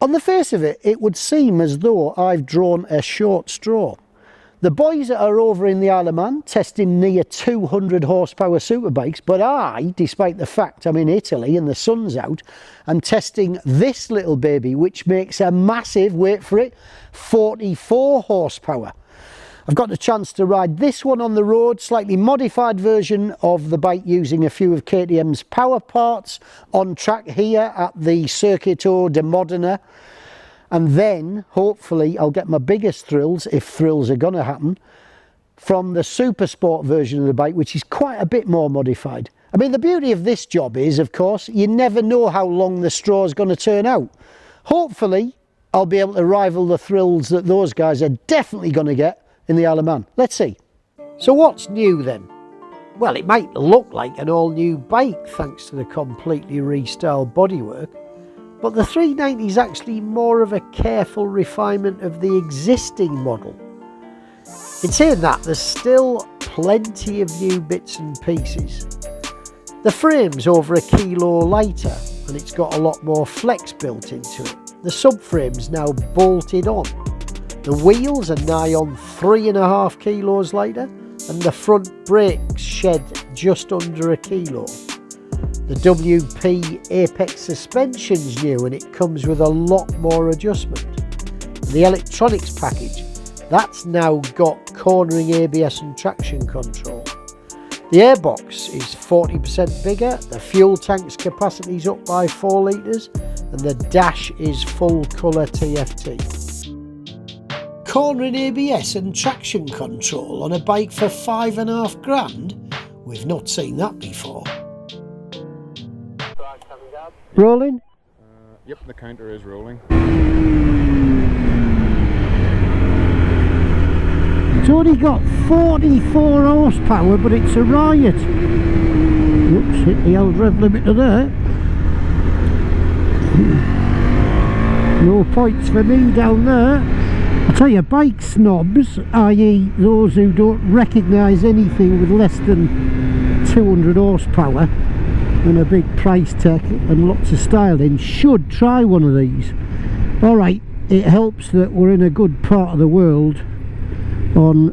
On the face of it, it would seem as though I've drawn a short straw. The boys are over in the Isle of Man testing near 200 horsepower superbikes, but I, despite the fact I'm in Italy and the sun's out, am testing this little baby, which makes a massive, wait for it, 44 horsepower. I've got the chance to ride this one on the road, slightly modified version of the bike using a few of KTM's power parts on track here at the Circuito de Modena. And then, hopefully, I'll get my biggest thrills, if thrills are going to happen, from the Super Sport version of the bike, which is quite a bit more modified. I mean, the beauty of this job is, of course, you never know how long the straw is going to turn out. Hopefully, I'll be able to rival the thrills that those guys are definitely going to get in the Isle of Man. Let's see. So what's new then? Well, it might look like an all-new bike thanks to the completely restyled bodywork. But the 390 is actually more of a careful refinement of the existing model. In saying that, there's still plenty of new bits and pieces. The frame's over 1 kilo lighter and it's got a lot more flex built into it. The subframe's now bolted on. The wheels are nigh on 3.5 kilos lighter and the front brakes shed just under 1 kilo. The WP Apex suspension's new and it comes with a lot more adjustment. The electronics package, that's now got cornering ABS and traction control. The airbox is 40% bigger, the fuel tank's capacity is up by 4 litres and the dash is full colour TFT. Cornering ABS and traction control on a bike for 5.5 grand? We've not seen that before. Rolling? Yep, the counter is rolling. It's only got 44 horsepower, but it's a riot. Oops, hit the old rev limiter there. No points for me down there. I tell you, bike snobs, i.e. those who don't recognise anything with less than 200 horsepower, and a big price tag and lots of styling, should try one of these. Alright, it helps that we're in a good part of the world on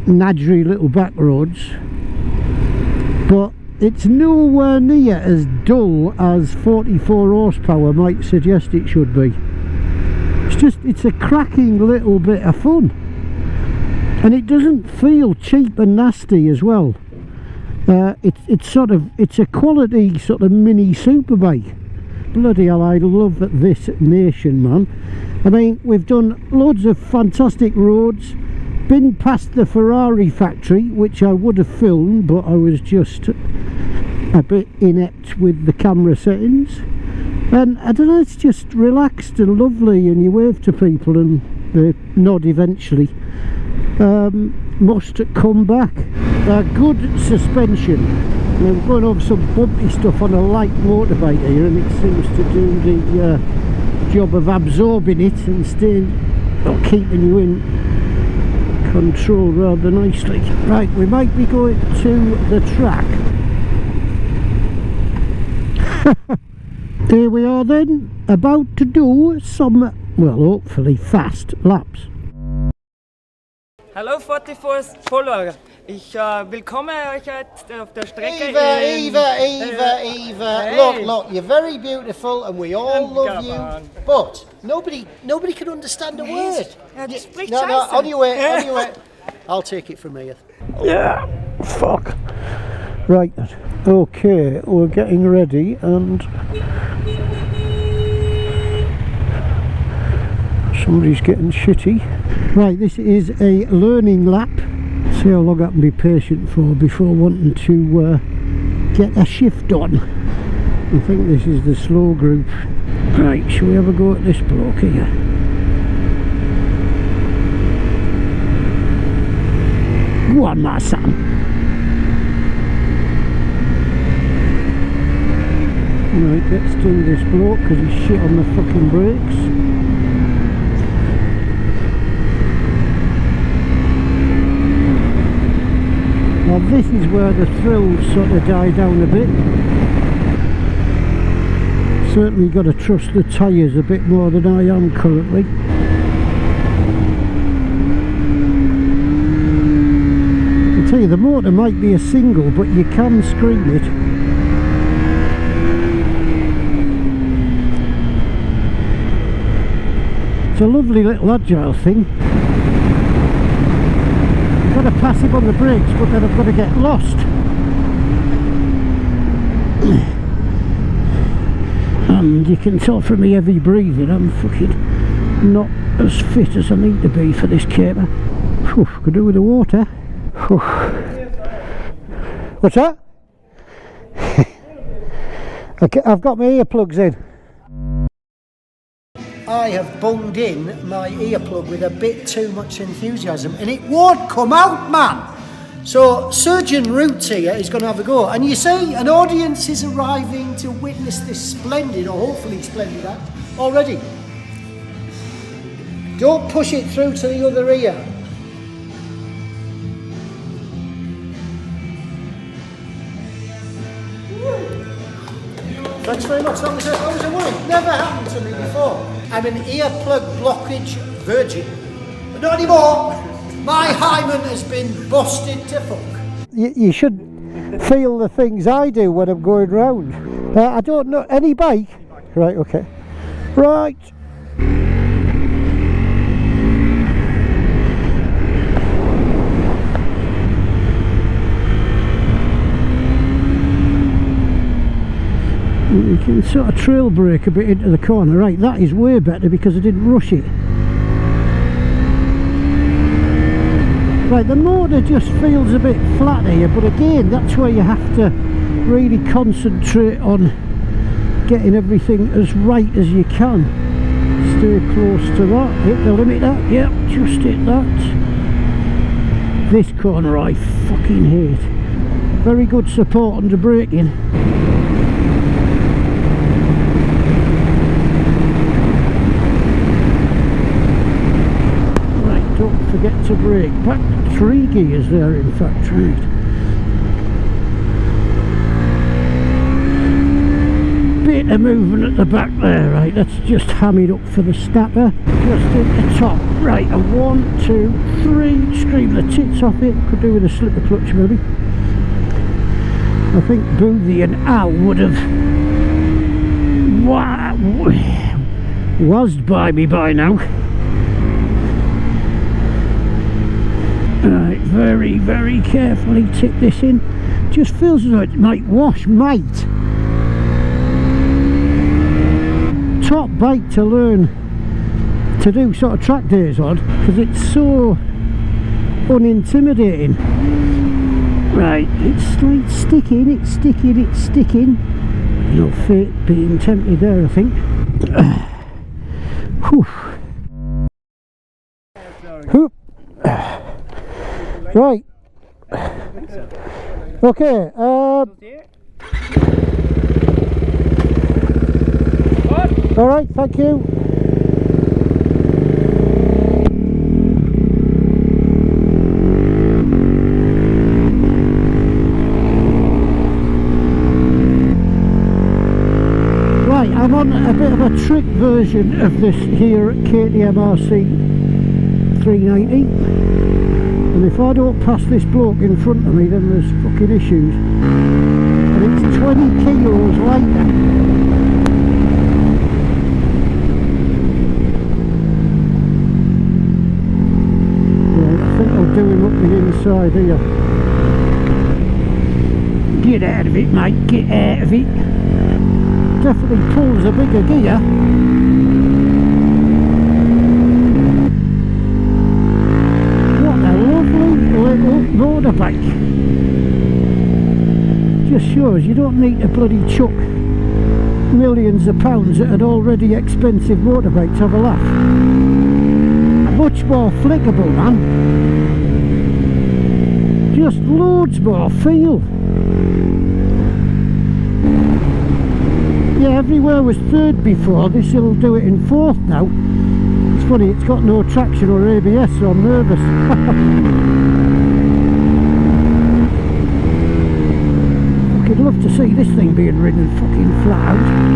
nadgery little back roads, but it's nowhere near as dull as 44 horsepower might suggest it should be. It's a cracking little bit of fun, and it doesn't feel cheap and nasty as well. It's a quality sort of mini superbike. Bloody hell, I love this nation, man. I mean, we've done loads of fantastic roads, been past the Ferrari factory, which I would have filmed, but I was just a bit inept with the camera settings. And I don't know, it's just relaxed and lovely, and you wave to people and they nod eventually. Must come back. Good suspension. We're going over some bumpy stuff on a light motorbike here, and it seems to do the job of absorbing it and staying, or keeping you in control rather nicely. Right, we might be going to the track. Here we are then, about to do some, well, hopefully fast laps. Hallo 44 Follower, ich willkomme euch jetzt auf der Strecke. Eva, Hey. look, you're very beautiful and we all love you, but nobody can understand a word. Ja, das spricht No, Scheiße. on your way. I'll take it from here. Yeah, fuck. Right, okay, we're getting ready and somebody's getting shitty. Right, this is a learning lap. See how long I can be patient for before wanting to get a shift on. I think this is the slow group. Right, shall we have a go at this bloke here? Go on, my son. Right, let's do this bloke because he's shit on the fucking brakes. Now this is where the thrills sort of die down a bit. Certainly got to trust the tyres a bit more than I am currently. I tell you, the motor might be a single, but you can scream it. It's a lovely little agile thing. I've got to pass him on the brakes, but then I've got to get lost. And you can tell from my heavy breathing I'm fucking not as fit as I need to be for this caper. Whew, could do with the water. Whew. What's that? Okay, I've got my earplugs in. I have bunged in my earplug with a bit too much enthusiasm and it won't come out, man. So Surgeon Roots here is going to have a go, and you see an audience is arriving to witness this splendid, or hopefully splendid act already. Don't push it through to the other ear. Thanks very much. That was a worry. Never happened to me before. I'm an earplug blockage virgin. But not anymore. My hymen has been busted to fuck. You should feel the things I do when I'm going round. I don't know any bike. Right, okay. Right. You can sort of trail brake a bit into the corner. Right, that is way better because I didn't rush it. Right, the motor just feels a bit flat here, but again, that's where you have to really concentrate on getting everything as right as you can. Stay close to that, hit the limiter, yep, just hit that. This corner I fucking hate. Very good support under braking. Forget to brake. Back 3 gears there, in fact. Right. Bit of movement at the back there. Right, let's just ham it up for the stapper. Just at the top. Right, a 1, 2, 3. Scream the tits off it. Could do with a slipper clutch maybe. I think Boothie and Al would have was by me by now. Right, very, very carefully tip this in. Just feels as though it might wash, top bike to learn to do sort of track days on, because it's so unintimidating. Right, it's like sticking, it's sticking, it's sticking. No fate being tempted there, I think. Whew. Whoop. Right. Okay. All right. Thank you. Right. I'm on a bit of a trick version of this here at KTM RC 390. And if I don't pass this bloke in front of me, then there's fucking issues. And it's 20 kilos lighter. Right, I think I'll do him up the inside here. Get out of it, mate, get out of it. Definitely pulls a bigger gear. Motorbike. Just shows you don't need to bloody chuck millions of pounds at an already expensive motorbike to have a laugh. Much more flickable, man. Just loads more feel. Yeah, everywhere was third before, this will do it in fourth now. It's funny, it's got no traction or ABS, so I'm nervous. I'd love to see this thing being ridden fucking flat out.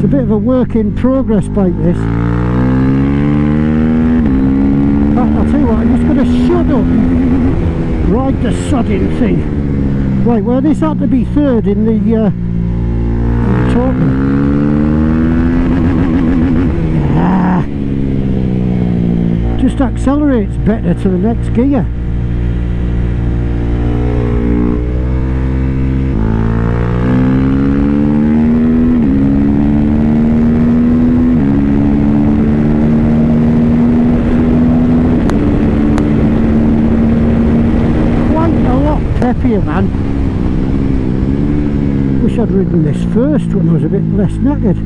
Bit of a work in progress bike this. But I'll tell you what, I'm just going to shut up and ride the sodding thing. Right, well this had to be third in the total. Just accelerates better to the next gear. Happier, man. Wish I'd ridden this first when I was a bit less knackered.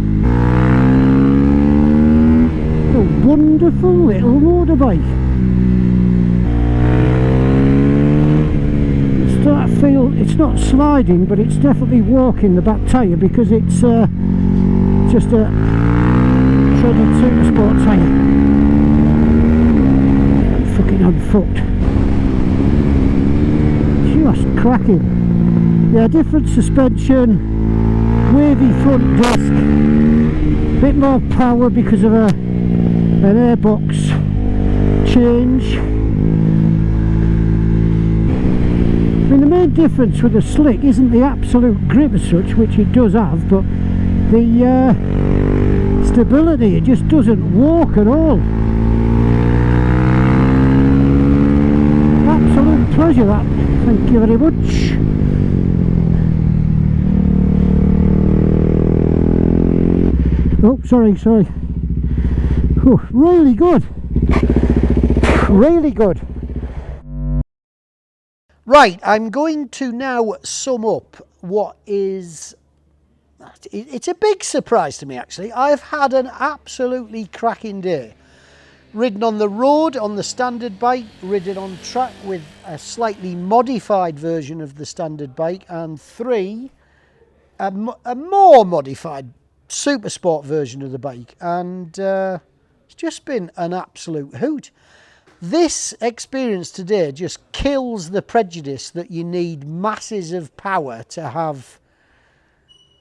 A wonderful little motorbike. Start to feel it's not sliding, but it's definitely walking the back tyre because it's just a threaded super sport tyre. Fucking unfucked. Just cracking. Yeah, different suspension, wavy front disc, bit more power because of an airbox change. I mean, the main difference with the slick isn't the absolute grip as such, which it does have, but the stability. It just doesn't walk at all. Absolute pleasure, that. Thank you very much. Oh, sorry. Oh, really good. Really good. Right, I'm going to now sum up what is... It's a big surprise to me, actually. I've had an absolutely cracking day. Ridden on the road on the standard bike, ridden on track with a slightly modified version of the standard bike, and a more modified super sport version of the bike, and it's just been an absolute hoot. This experience today just kills the prejudice that you need masses of power to have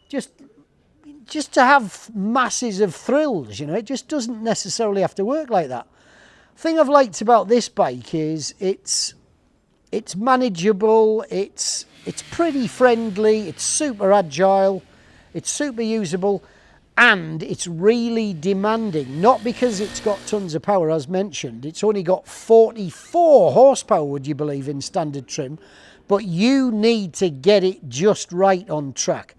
just to have masses of thrills, you know. It just doesn't necessarily have to work like that. The thing I've liked about this bike is it's manageable, it's pretty friendly, it's super agile, it's super usable, and it's really demanding. Not because it's got tons of power, as mentioned. It's only got 44 horsepower, would you believe, in standard trim, but you need to get it just right on track.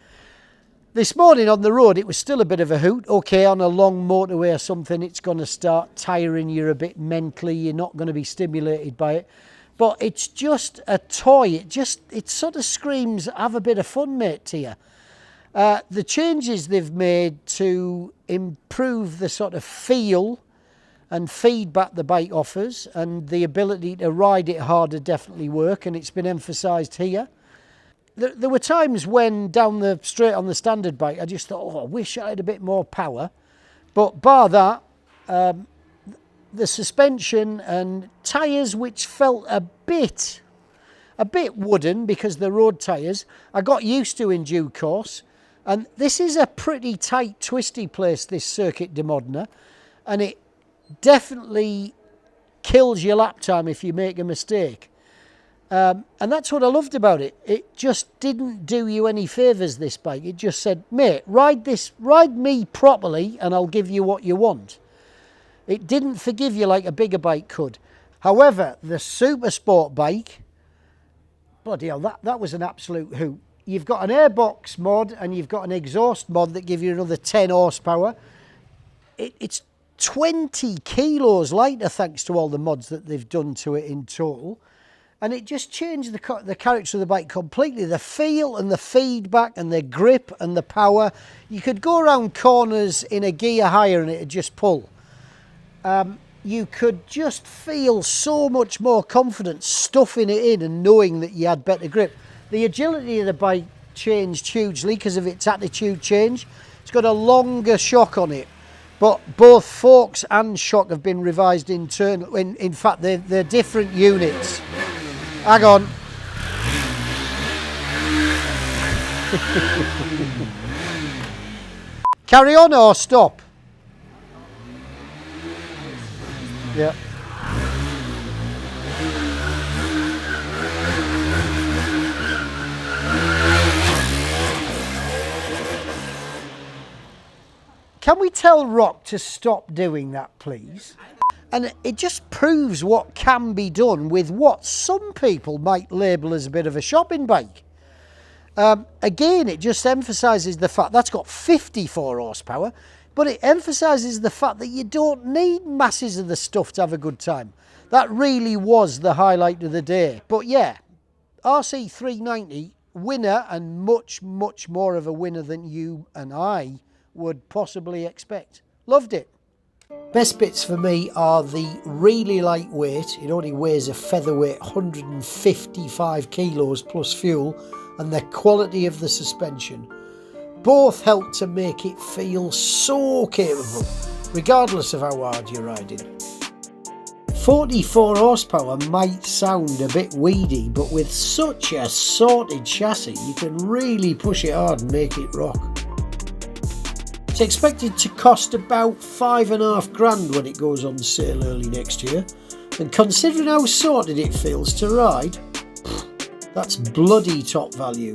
This morning on the road, it was still a bit of a hoot. Okay, on a long motorway or something, it's going to start tiring you a bit mentally. You're not going to be stimulated by it. But it's just a toy. It sort of screams, have a bit of fun, mate, to you. The changes they've made to improve the sort of feel and feedback the bike offers and the ability to ride it harder definitely work, and it's been emphasised here. There were times when down the straight on the standard bike, I just thought, oh, I wish I had a bit more power. But bar that, the suspension and tyres, which felt a bit wooden because they're road tyres, I got used to in due course. And this is a pretty tight, twisty place, this Circuit de Modena, and it definitely kills your lap time if you make a mistake. And that's what I loved about it. It just didn't do you any favours, this bike. It just said, mate, ride me properly and I'll give you what you want. It didn't forgive you like a bigger bike could. However, the super sport bike, bloody hell, that was an absolute hoot. You've got an airbox mod and you've got an exhaust mod that give you another 10 horsepower. It's 20 kilos lighter thanks to all the mods that they've done to it in total. And it just changed the character of the bike completely. The feel and the feedback and the grip and the power. You could go around corners in a gear higher and it'd just pull. you could just feel so much more confident stuffing it in and knowing that you had better grip. The agility of the bike changed hugely because of its attitude change. It's got a longer shock on it, but both forks and shock have been revised internally. In fact, they're different units. Hang on. Carry on or stop? Yeah. Can we tell Rock to stop doing that, please? And it just proves what can be done with what some people might label as a bit of a shopping bike. Again, it just emphasises the fact that's got 54 horsepower, but it emphasises the fact that you don't need masses of the stuff to have a good time. That really was the highlight of the day. But yeah, RC 390, winner, and much, much more of a winner than you and I would possibly expect. Loved it. Best bits for me are the really lightweight, it only weighs a featherweight 155 kilos plus fuel, and the quality of the suspension. Both help to make it feel so capable, regardless of how hard you're riding. 44 horsepower might sound a bit weedy, but with such a sorted chassis, you can really push it hard and make it rock. It's expected to cost about $5.5 grand when it goes on sale early next year, and considering how sorted it feels to ride, that's bloody top value.